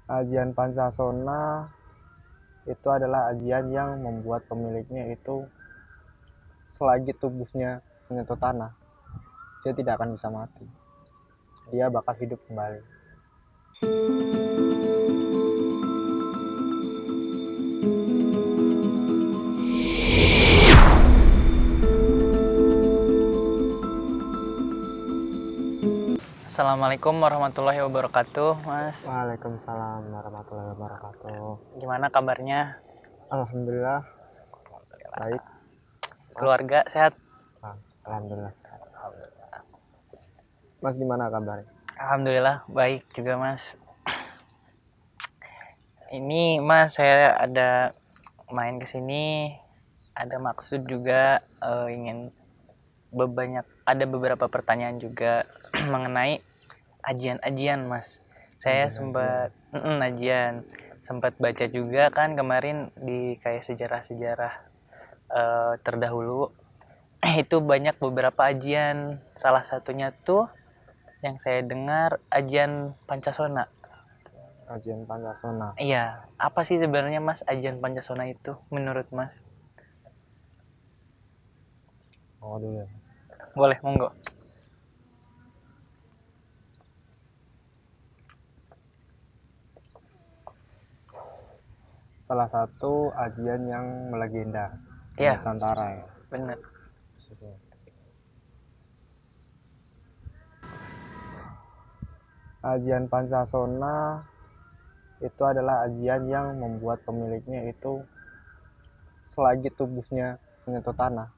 Ajian Pancasona itu adalah ajian yang membuat pemiliknya itu selagi tubuhnya menyentuh tanah, dia tidak akan bisa mati. Dia bakal hidup kembali. Assalamualaikum warahmatullahi wabarakatuh, Mas. Waalaikumsalam warahmatullahi wabarakatuh. Gimana kabarnya? Alhamdulillah baik. Keluarga sehat? Alhamdulillah sehat. Mas gimana kabarnya? Alhamdulillah baik juga, Mas. Ini Mas, saya ada main ke sini, ada maksud juga ingin ada beberapa pertanyaan juga mengenai ajian-ajian, Mas. Saya sempat sempat baca juga kan kemarin di kayak sejarah-sejarah terdahulu itu banyak beberapa ajian. Salah satunya tuh yang saya dengar ajian Pancasona. Ajian Pancasona. Iya, apa sih sebenarnya Mas ajian Pancasona itu menurut Mas? Oh dulu ya. Boleh, monggo. Salah satu ajian yang melegenda di Iya, Nusantara ya. bener. Ajian Pancasona itu adalah ajian yang membuat pemiliknya itu selagi tubuhnya menyentuh tanah,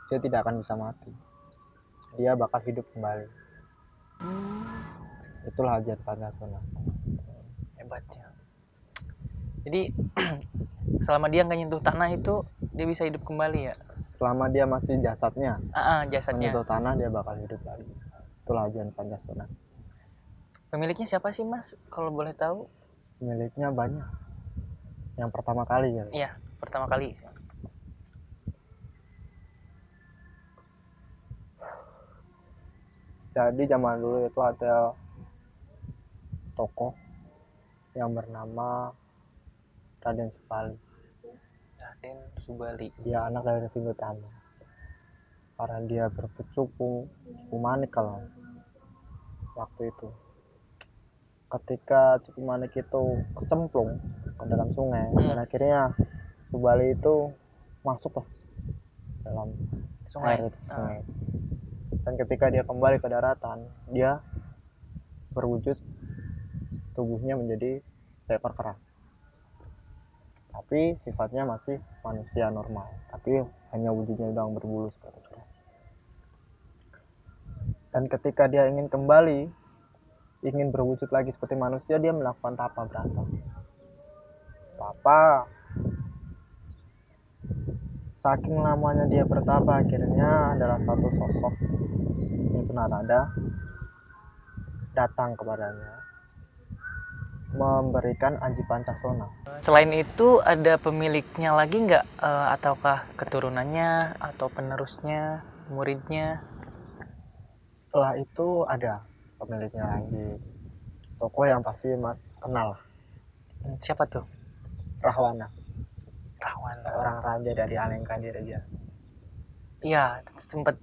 dia tidak akan bisa mati. Dia bakal hidup kembali. Itulah ajian Pancasona. Hebatnya. Jadi selama dia nggak nyentuh tanah itu dia bisa hidup kembali ya? Selama dia masih jasadnya Jasadnya. menyentuh tanah, dia bakal hidup lagi. Itulah ajian Pancasona. Pemiliknya siapa sih Mas? Kalau boleh tahu? Miliknya banyak. Yang pertama kali ya. Iya, pertama kali. Jadi zaman dulu itu ada tokoh yang bernama Raden Subali. Raden Subali. Dia anak dari Singotama. Karena dia berkecimpung cukup manik kalau waktu itu. Ketika Cupu Manik itu kecemplung ke dalam sungai, dan akhirnya Subali itu masuk ke dalam air itu, sungai. Dan ketika dia kembali ke daratan, dia berwujud tubuhnya menjadi seekor kera. Tapi sifatnya masih manusia normal, tapi hanya wujudnya doang berbulu seperti itu. Dan ketika dia ingin kembali, ingin berwujud lagi seperti manusia, dia melakukan tapa berata. Tapa, saking lamanya dia bertapa, akhirnya adalah satu sosok yaitu Narada datang kepadanya memberikan Aji Pancasona. Selain itu ada pemiliknya lagi nggak? Ataukah keturunannya atau penerusnya, muridnya? Setelah itu ada pemiliknya lagi, tokoh yang pasti Mas kenal, Siapa tuh? Rahwana. Rahwana. Seorang raja dari Alengkandira dia. Iya, sempat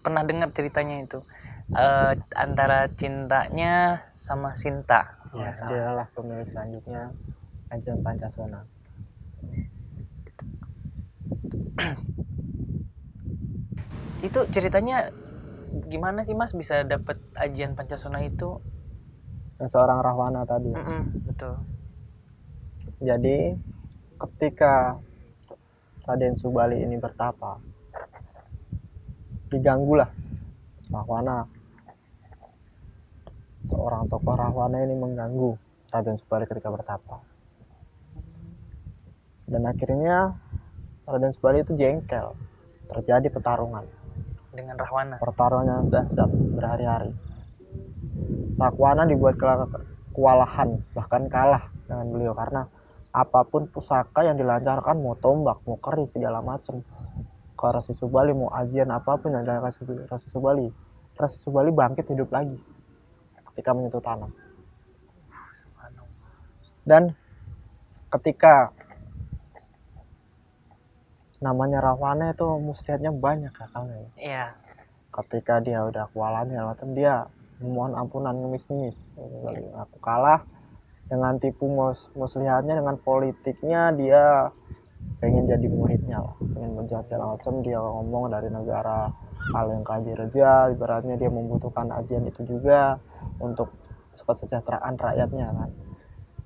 pernah dengar ceritanya itu. Antara cintanya sama Sinta. Ya, dia adalah pemilik selanjutnya Ajian Pancasona. Itu ceritanya gimana sih Mas bisa dapat ajian Pancasona itu? Seorang Rahwana tadi. Betul. Jadi ketika Raden Subali ini bertapa, diganggulah Rahwana. Seorang tokoh Rahwana ini mengganggu Raden Subali ketika bertapa. Dan akhirnya Raden Subali itu jengkel. Terjadi pertarungan Dengan Rahwana. Pertarungannya dahsyat berhari-hari. Rahwana dibuat kewalahan, bahkan kalah dengan beliau karena apapun pusaka yang dilancarkan, mau tombak, mau keris, segala macam, ke Rasi Subali, mau ajian apapun yang dilakukan Rasi Subali bangkit hidup lagi ketika menyentuh tanah. Dan ketika namanya Rahwana itu muslihatnya banyak ya kan ya. Iya. Ketika dia udah kewalahan segala macam, dia memohon ampunan, ngemis-ngemis. Aku kalah dengan tipu muslihatnya, dengan politiknya, dia pengen jadi muridnya lah, pengen menjadi segala macam. Dia ngomong dari negara Alengkaji Reja, ibaratnya dia membutuhkan ajian itu juga untuk kesejahteraan rakyatnya kan.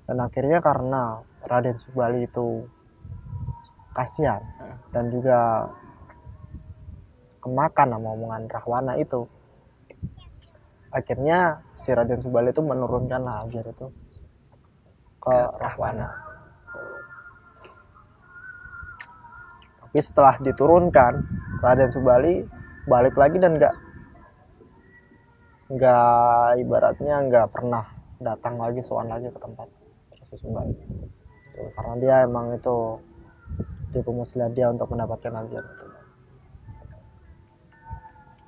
Dan akhirnya karena Raden Subali itu kasihan dan juga kemakan sama omongan Rahwana itu, akhirnya si Raden Subali itu menurunkan lah ajian itu ke Rahwana. Tapi setelah diturunkan, Raden Subali balik lagi dan nggak ibaratnya nggak pernah datang lagi, sowan lagi ke tempat si Subali. Karena dia emang itu tipu muslihat dia untuk mendapatkan ajian.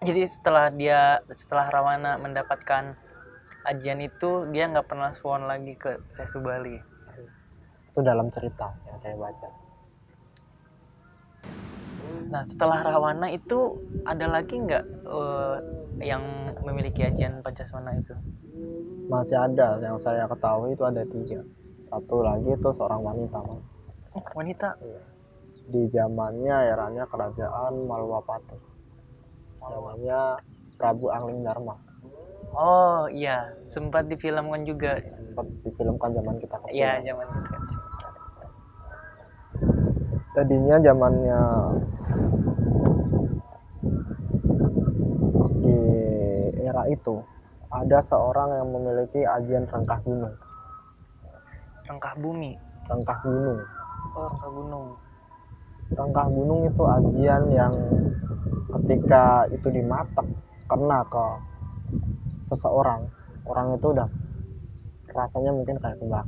Jadi setelah Rahwana mendapatkan ajian itu, dia nggak pernah sowan lagi ke Syekh Subali. Itu dalam cerita yang saya baca. Nah, setelah Rahwana itu ada lagi nggak yang memiliki ajian Pancaswana itu? Masih ada, yang saya ketahui itu ada 3. Satu lagi itu seorang wanita. Wanita? Di zamannya eranya kerajaan Malwapati. Namanya Prabu Angling Dharma. Oh iya, sempat difilmkan juga. Sempat difilmkan zaman kita kecil. Iya, zaman kita kecil. Tadinya zamannya di era itu ada seorang yang memiliki ajian rengkah gunung. Rengkah bumi. Rengkah gunung. Oh, rengkah gunung. Rengkah gunung itu ajian yang ketika itu dimatok kena ke seseorang, orang itu udah rasanya mungkin kayak kebakar,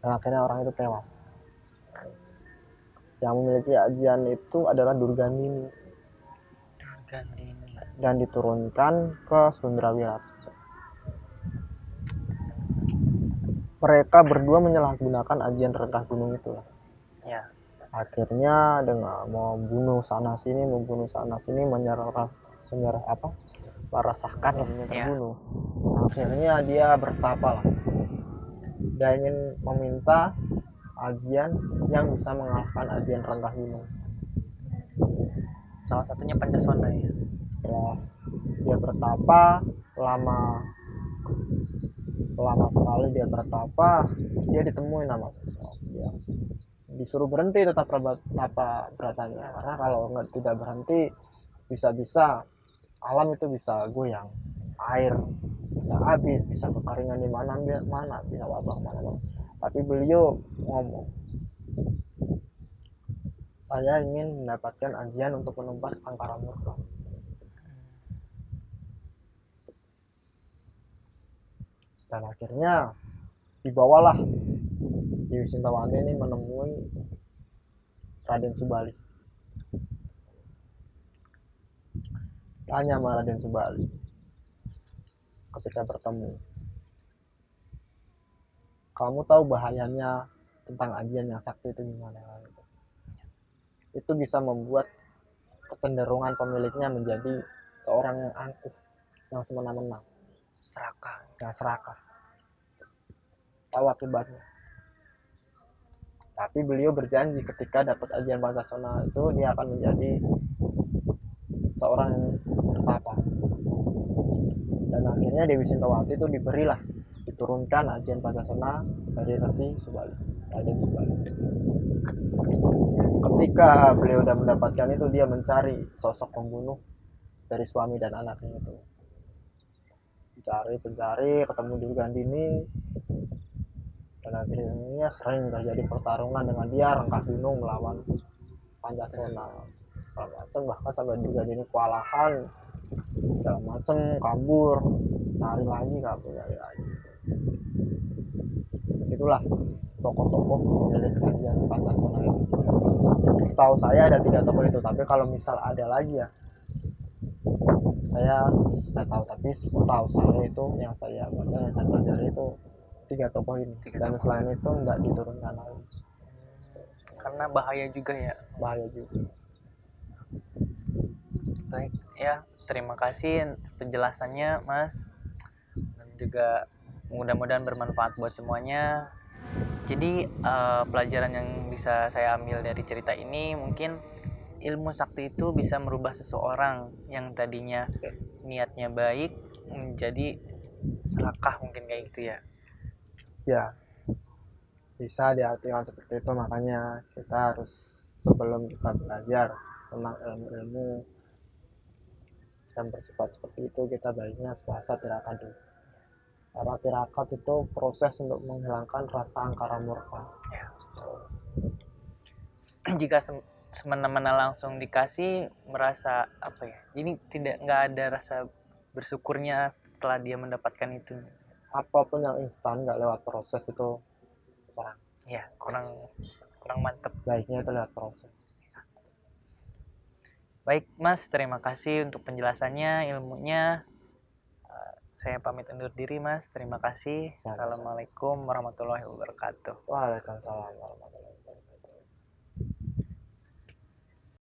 dan akhirnya orang itu tewas. Yang memiliki ajian itu adalah Durgandini. Dan diturunkan ke Sundrawirat. Mereka berdua menyalahgunakan ajian rengkah gunung itu. Ya. Akhirnya dengan mau bunuh sana sini, meresahkan terbunuh. Akhirnya dia bertapa lah. Dia ingin meminta ajian yang bisa mengalahkan ajian rengkah gunung. Salah satunya Pancaswana ya. Setelah dia bertapa lama sekali, dia bertapa, dia ditemui nama sosok. Dia disuruh berhenti tetap tapa beratanya, karena kalau tidak berhenti bisa-bisa alam itu bisa goyang, air bisa habis, bisa kekeringan di mana bisa wabah mana. Tapi beliau ngomong, saya ingin mendapatkan ajian untuk menumpas angkara murka. Dan akhirnya dibawalah Dewi Sintawati ini menemui Raden Subali. Tanya sama Raden Subali ketika bertemu, kamu tahu bahayanya tentang ajian yang sakti itu gimana? Itu bisa membuat kecenderungan pemiliknya menjadi seorang yang angkuh, yang semena-mena, serakah. Tahu akibatnya. Tapi beliau berjanji ketika dapat ajian Pancaswana itu dia akan menjadi seorang yang bertapa. Dan akhirnya Dewi Sintawati itu diturunkan ajian Pancaswana dari Resi Subali, Raden Subali. Ketika beliau sudah mendapatkan itu, dia mencari sosok pembunuh dari suami dan anaknya itu. Pencari, ketemu Durgandini, dan akhirnya sering terjadi pertarungan dengan dia, rengkah gunung melawan Pancaswana. Bahkan sampai Durgandini kewalahan, segala macam, kabur, lari lagi. Itulah tokoh-tokoh milik ajian Pancaswana itu. Setahu saya ada 3 tokoh itu, tapi kalau misal ada lagi ya saya nggak tahu. Tapi setahu saya itu yang saya baca, yang saya pelajari itu tiga tokoh ini. Tiga Dan tokoh. selain itu nggak diturunkan lagi, Karena bahaya juga ya. bahaya juga. Baik ya, terima kasih penjelasannya Mas, dan juga mudah-mudahan bermanfaat buat semuanya. Jadi pelajaran yang bisa saya ambil dari cerita ini, mungkin ilmu sakti itu bisa merubah seseorang yang tadinya niatnya baik menjadi serakah, mungkin kayak gitu ya. Ya, bisa diartikan seperti itu. Makanya kita harus, sebelum kita belajar tentang ilmu-ilmu yang bersifat seperti itu, kita baiknya puasa tirakat dulu. Karena tirakat itu proses untuk menghilangkan rasa angkara murka. Ya. Jika semena-mena langsung dikasih, merasa apa ya, ini nggak ada rasa bersyukurnya setelah dia mendapatkan itu. Apapun yang instan nggak lewat proses itu kurang. Ya, kurang mantep. Baiknya itu lewat proses. Baik Mas, terima kasih untuk penjelasannya, ilmunya. Saya pamit undur diri Mas, terima kasih. Assalamualaikum warahmatullahi wabarakatuh. Waalaikumsalam warahmatullahi wabarakatuh.